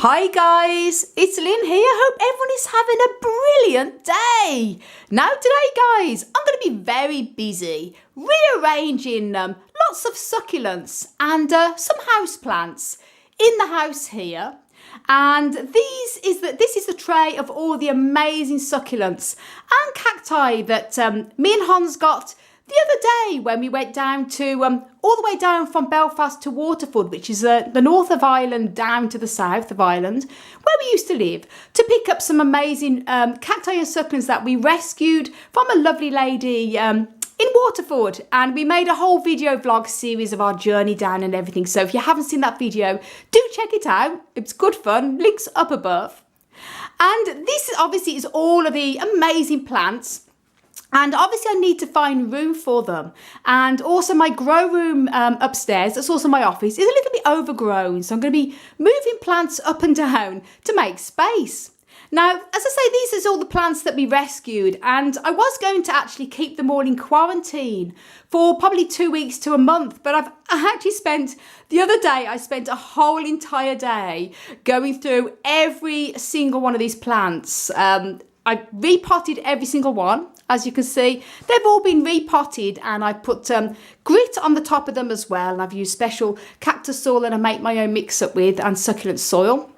Hi guys, it's Lynn here. Hope everyone is having a brilliant day. Now today guys, I'm going to be very busy rearranging lots of succulents and some houseplants in the house here. And this is the tray of all the amazing succulents and cacti that me and Hans got the other day when we went down to, all the way down from Belfast to Waterford, which is the north of Ireland down to the south of Ireland, where we used to live, to pick up some amazing cacti and succulents that we rescued from a lovely lady in Waterford. And we made a whole video vlog series of our journey down and everything. So if you haven't seen that video, do check it out. It's good fun. Links up above. And this obviously is all of the amazing plants. And obviously I need to find room for them. And also my grow room upstairs, that's also my office, is a little bit overgrown. So I'm going to be moving plants up and down to make space. Now, as I say, these are all the plants that we rescued. And I was going to actually keep them all in quarantine for probably 2 weeks to a month. But I actually spent, the other day, I spent a whole entire day going through every single one of these plants. I repotted every single one. As you can see, they've all been repotted, and I put grit on the top of them as well. And I've used special cactus soil that I make my own mix-up with, and succulent soil.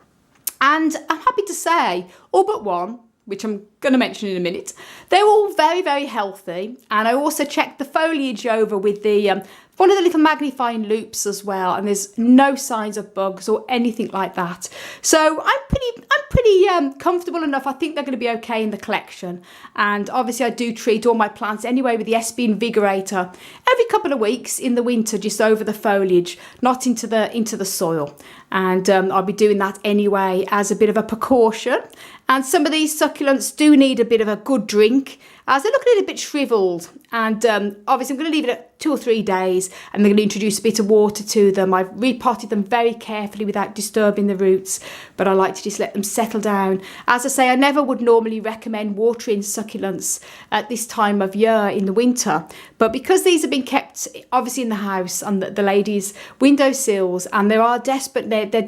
And I'm happy to say, all but one, which I'm going to mention in a minute, they're all very, very healthy. And I also checked the foliage over with the one of the little magnifying loupes as well, and there's no signs of bugs or anything like that. So I'm pretty comfortable enough. I think they're going to be okay in the collection. And obviously I do treat all my plants anyway with the SB Invigorator every couple of weeks in the winter, just over the foliage, not into the soil. And I'll be doing that anyway as a bit of a precaution. And some of these succulents do need a bit of a good drink, as they look a little bit shriveled. And obviously I'm going to leave it at 2 or 3 days, and I'm going to introduce a bit of water to them. I've repotted them very carefully without disturbing the roots, but I like to just let them settle down. As I say, I never would normally recommend watering succulents at this time of year in the winter, but because these have been kept obviously in the house on the ladies' windowsills, and they're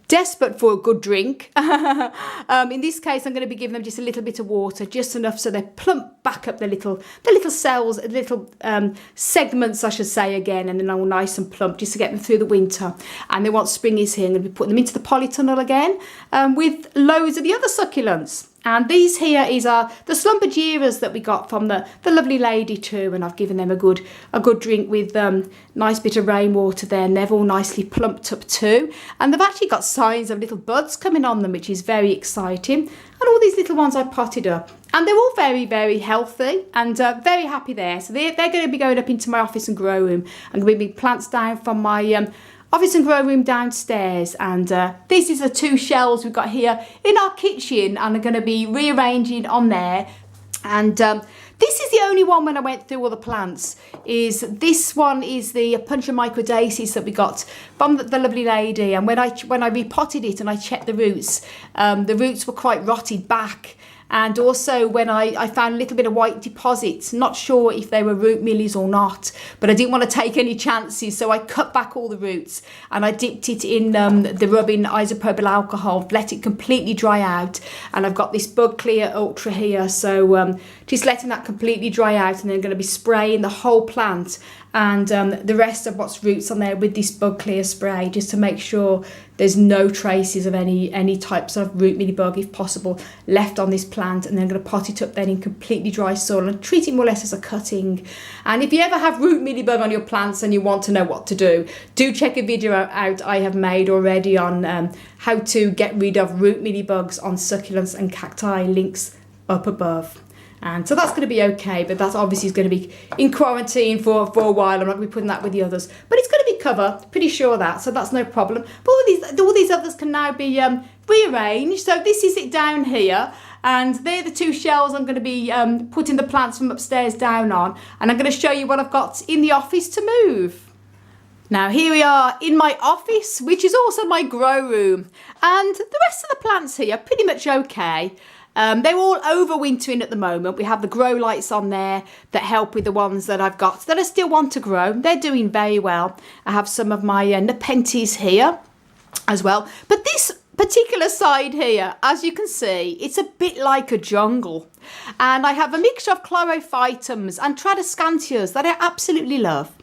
desperate for a good drink. In this case, I'm going to be giving them just a little bit of water, just enough so they plump back up the little cells, little segments, I should say, again, and then all nice and plump, just to get them through the winter. And then once spring is here, I'm going to be putting them into the polytunnel again with loads of the other succulents. And these here is the Slumbergeras that we got from the lovely lady too, and I've given them a good drink with nice bit of rainwater there, and they've all nicely plumped up too. And they've actually got signs of little buds coming on them, which is very exciting. And all these little ones I potted up, and they're all very, very healthy and very happy there. So they're going to be going up into my office and grow room. I'm going to be plants down from my office and grow room downstairs, and this is the 2 shelves we've got here in our kitchen, and I'm going to be rearranging on there. And this is the only one, when I went through all the plants, is this one is the Puncher Microdasis that we got from the lovely lady. And when I repotted it and I checked the roots were quite rotted back. And also when I found a little bit of white deposits, not sure if they were root mealies or not, but I didn't want to take any chances. So I cut back all the roots and I dipped it in the rubbing isopropyl alcohol, let it completely dry out. And I've got this Bug Clear Ultra here. So just letting that completely dry out, and then I'm going to be spraying the whole plant and the rest of what's roots on there with this Bug Clear spray, just to make sure there's no traces of any types of root mealybug, if possible, left on this plant. And then I'm going to pot it up then in completely dry soil and treat it more or less as a cutting. And if you ever have root mealybug on your plants and you want to know what to do check a video out I have made already on how to get rid of root mealybugs on succulents and cacti, links up above. And so that's going to be okay, but that obviously is going to be in quarantine for a while. I'm not going to be putting that with the others, but it's going to be covered, pretty sure of that, so that's no problem. But all these others can now be rearranged. So this is it down here, and they're the 2 shelves I'm going to be putting the plants from upstairs down on, and I'm going to show you what I've got in the office to move. Now here we are in my office, which is also my grow room, and the rest of the plants here are pretty much okay. They're all overwintering at the moment. We have the grow lights on there that help with the ones that I've got that I still want to grow. They're doing very well. I have some of my Nepenthes here as well. But this particular side here, as you can see, it's a bit like a jungle. And I have a mixture of chlorophytums and tradescantias that I absolutely love.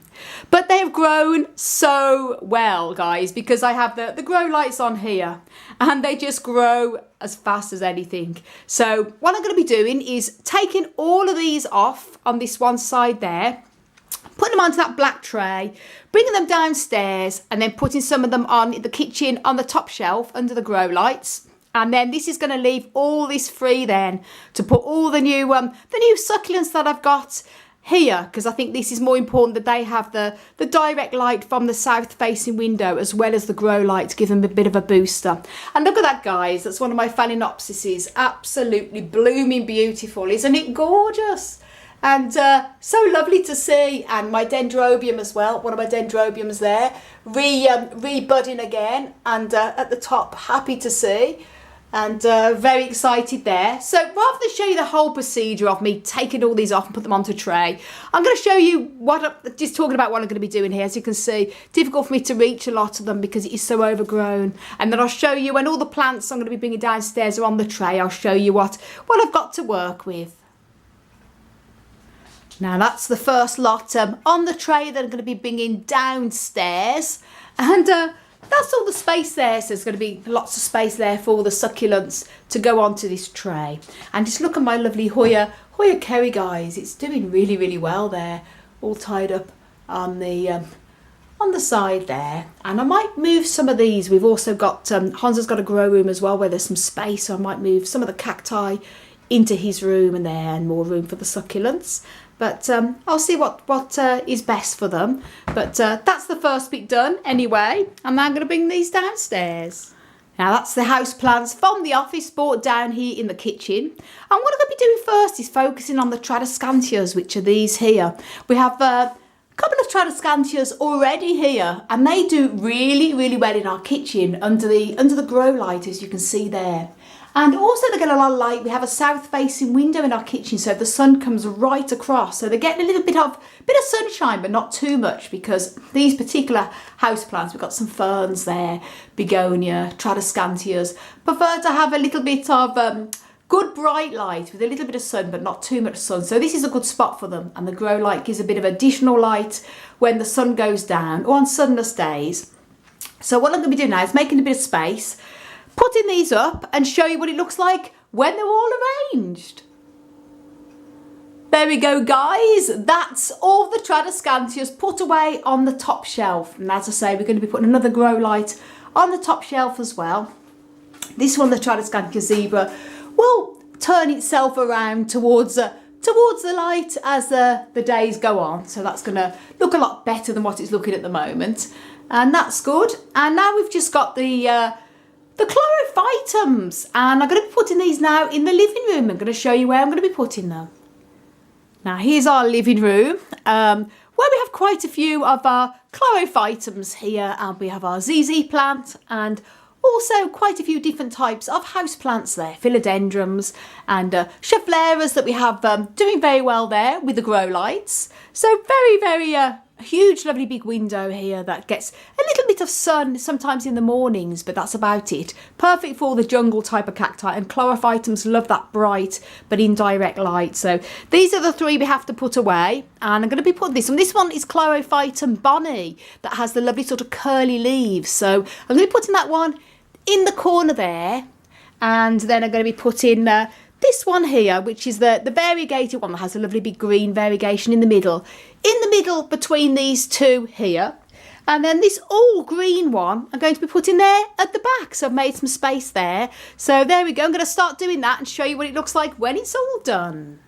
But they have grown so well, guys, because I have the grow lights on here and they just grow as fast as anything. So what I'm going to be doing is taking all of these off on this one side there, putting them onto that black tray, bringing them downstairs and then putting some of them on the kitchen on the top shelf under the grow lights. And then this is going to leave all this free then to put all the new succulents that I've got here, because I think this is more important that they have the direct light from the south facing window as well as the grow light to give them a bit of a booster. And look at that, guys, that's one of my phalaenopsises, absolutely blooming beautiful. Isn't it gorgeous? And so lovely to see. And my dendrobium as well, one of my dendrobiums there, rebudding again, and at the top, happy to see. And very excited there. So rather than show you the whole procedure of me taking all these off and put them onto a tray, I'm going to show you just talking about what I'm going to be doing here. As you can see, difficult for me to reach a lot of them because it is so overgrown. And then I'll show you when all the plants I'm going to be bringing downstairs are on the tray, I'll show you what I've got to work with. Now that's the first lot on the tray that I'm going to be bringing downstairs. And that's all the space there, so there's going to be lots of space there for all the succulents to go onto this tray. And just look at my lovely Hoya Kerry, guys. It's doing really, really well there, all tied up on the side there. And I might move some of these. We've also got Hansa's got a grow room as well where there's some space, so I might move some of the cacti into his room and there, and more room for the succulents. But I'll see what is best for them. But that's the first bit done anyway. And now I'm going to bring these downstairs. Now that's the house plants from the office brought down here in the kitchen. And what I'm going to be doing first is focusing on the tradescantias, which are these here. We have a couple of tradescantias already here, and they do really, really well in our kitchen under the grow light, as you can see there. And also they get a lot of light. We have a south facing window in our kitchen, so the sun comes right across. So they're getting a little bit of sunshine, but not too much, because these particular houseplants, we've got some ferns there, begonia, tradescantias, prefer to have a little bit of good bright light with a little bit of sun, but not too much sun. So this is a good spot for them. And the grow light gives a bit of additional light when the sun goes down or on sunless days. So what I'm going to be doing now is making a bit of space, putting these up and show you what it looks like when they're all arranged. There we go, guys. That's all the tradescantias put away on the top shelf. And as I say, we're going to be putting another grow light on the top shelf as well. This one, the tradescantia zebra, will turn itself around towards the light as the days go on. So that's going to look a lot better than what it's looking at the moment. And that's good. And now we've just got the chlorophytums, and I'm going to be putting these now in the living room. I'm going to show you where I'm going to be putting them. Now here's our living room where we have quite a few of our chlorophytums here, and we have our ZZ plant and also quite a few different types of house plants there, philodendrons and scheffleras that we have doing very well there with the grow lights. So very, very huge, lovely big window here that gets a little bit of sun sometimes in the mornings, but that's about it. Perfect for the jungle type of cacti, and chlorophytums love that bright but indirect light. So these are the three we have to put away, and I'm going to be putting this one. This one is Chlorophytum Bonnie that has the lovely sort of curly leaves. So I'm going to be putting that one in the corner there, and then I'm going to be putting this one here, which is the variegated one that has a lovely big green variegation in the middle between these two here. And then this all green one I'm going to be putting there at the back. So I've made some space there. So there we go. I'm going to start doing that and show you what it looks like when it's all done.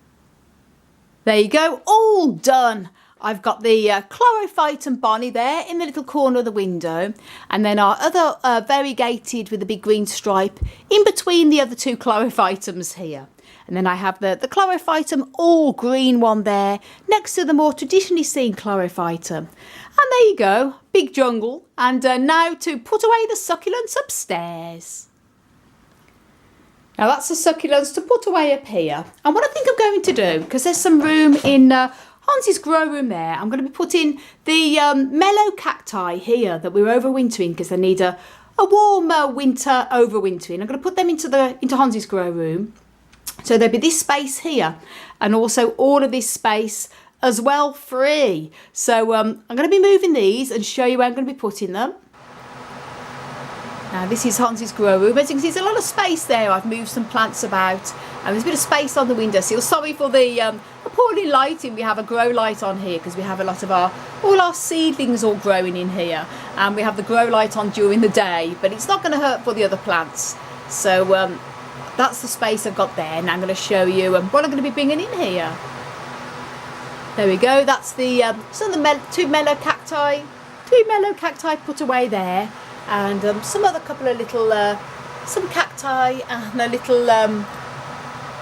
There you go, all done. I've got the Chlorophytum Bonnie there in the little corner of the window, and then our other variegated with the big green stripe in between the other two Chlorophytums here. And then I have the Chlorophytum all green one there next to the more traditionally seen Chlorophytum. And there you go, big jungle. And now to put away the succulents upstairs. Now that's the succulents to put away up here. And what I think I'm going to do, because there's some room in Hans's grow room there, I'm going to be putting the mellow cacti here that we're overwintering because they need a a warmer winter overwintering. I'm going to put them into Hans's grow room. So there'll be this space here and also all of this space as well free. So I'm going to be moving these and show you where I'm going to be putting them. Now this is Hans's grow room. As you can see, there's a lot of space there. I've moved some plants about and there's a bit of space on the windowsill. Sorry for the appalling lighting. We have a grow light on here because we have a lot of all our seedlings all growing in here, and we have the grow light on during the day, but it's not going to hurt for the other plants. So that's the space I've got there. Now I'm going to show you what I'm going to be bringing in here. There we go. That's the some of the two mellow cacti put away there. And some other couple of little, some cacti and a little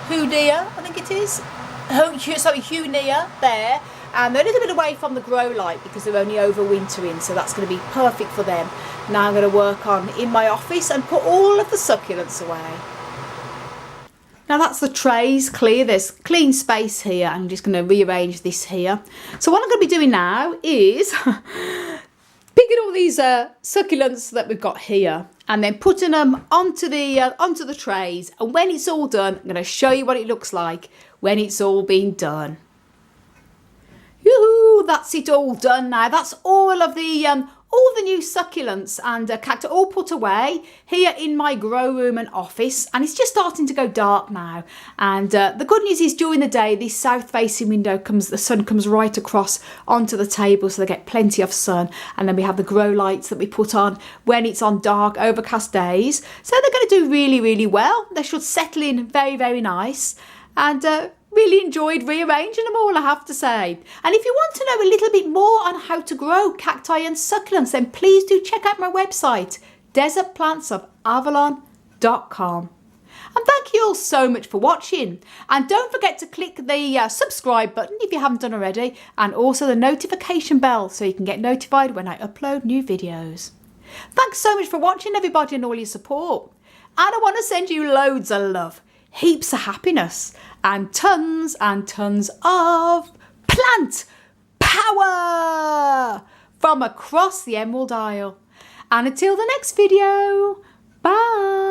hoodia, I think it is. Hunia there. And they're a little bit away from the grow light because they're only overwintering, so that's going to be perfect for them. Now I'm going to work on in my office and put all of the succulents away. Now that's the trays clear, there's clean space here. I'm just going to rearrange this here. So what I'm going to be doing now is picking all these succulents that we've got here and then putting them onto the trays. And when it's all done, I'm going to show you what it looks like when it's all been done. Yoo-hoo, that's it all done now. That's all of the new succulents and cacti all put away here in my grow room and office, and it's just starting to go dark now. And the good news is during the day, this south facing window the sun comes right across onto the table, so they get plenty of sun. And then we have the grow lights that we put on when it's on dark overcast days, so they're going to do really, really well. They should settle in very, very nice, and really enjoyed rearranging them all, I have to say. And if you want to know a little bit more on how to grow cacti and succulents, then please do check out my website, desertplantsofavalon.com. And thank you all so much for watching. And don't forget to click the subscribe button if you haven't done already, and also the notification bell so you can get notified when I upload new videos. Thanks so much for watching, everybody, and all your support. And I want to send you loads of love, heaps of happiness, and tons of plant power from across the Emerald Isle. And until the next video, bye.